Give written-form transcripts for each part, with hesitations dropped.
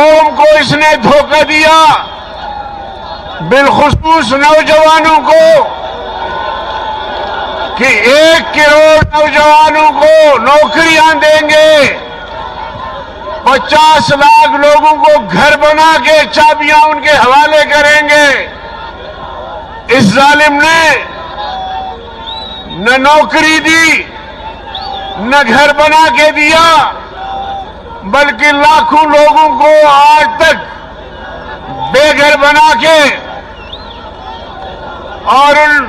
قوم کو اس نے دھوکہ دیا، بالخصوص نوجوانوں کو، کہ 1 کروڑ نوجوانوں کو نوکریاں دیں گے، 50 لاکھ لوگوں کو گھر بنا کے چابیاں ان کے حوالے کریں گے۔ اس ظالم نے نہ نوکری دی، نہ گھر بنا کے دیا، بلکہ لاکھوں لوگوں کو آج تک بے گھر بنا کے اور ان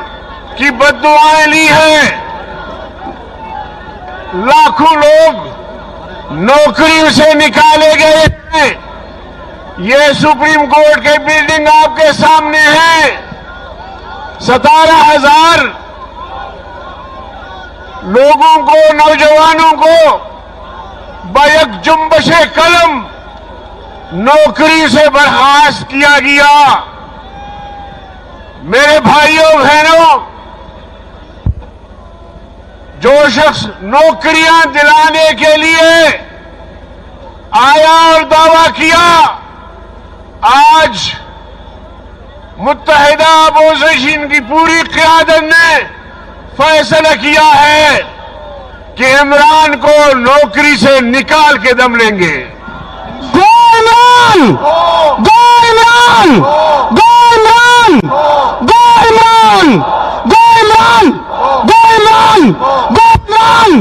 کی بد دعائیں لی ہیں۔ لاکھوں لوگ نوکری سے نکالے گئے ہیں۔ یہ سپریم کورٹ کی بلڈنگ آپ کے سامنے ہے۔ 17,000 لوگوں کو، نوجوانوں کو بیک جنبش قلم نوکری سے برخاست کیا گیا۔ میرے بھائیوں بہنوں، جو شخص نوکریاں دلانے کے لیے آیا اور دعویٰ کیا، آج متحدہ اپوزیشن کی پوری قیادت نے فیصلہ کیا ہے کہ عمران کو نوکری سے نکال کے دم لیں گے۔ گو عمران! گو عمران! گو عمران! گو عمران! گو عمران! گو عمران! گو عمران!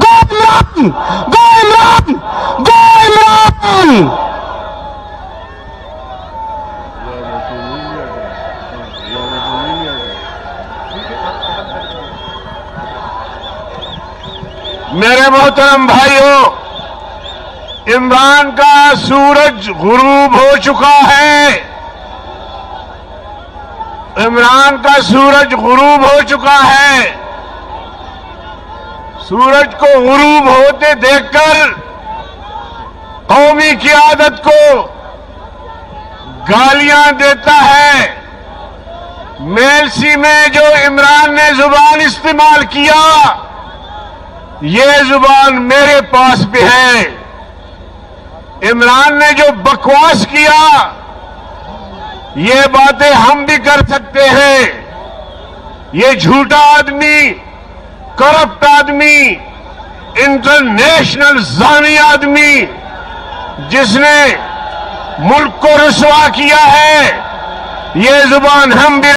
گو عمران! گو عمران! گو عمران! میرے محترم بھائیوں، عمران کا سورج غروب ہو چکا ہے۔ عمران کا سورج غروب ہو چکا ہے۔ سورج کو غروب ہوتے دیکھ کر قومی قیادت کو گالیاں دیتا ہے۔ میلسی میں جو عمران نے زبان استعمال کیا، یہ زبان میرے پاس بھی ہے۔ عمران نے جو بکواس کیا، یہ باتیں ہم بھی کر سکتے ہیں۔ یہ جھوٹا آدمی، کرپٹ آدمی، انٹرنیشنل زانی آدمی، جس نے ملک کو رسوا کیا ہے، یہ زبان ہم بھی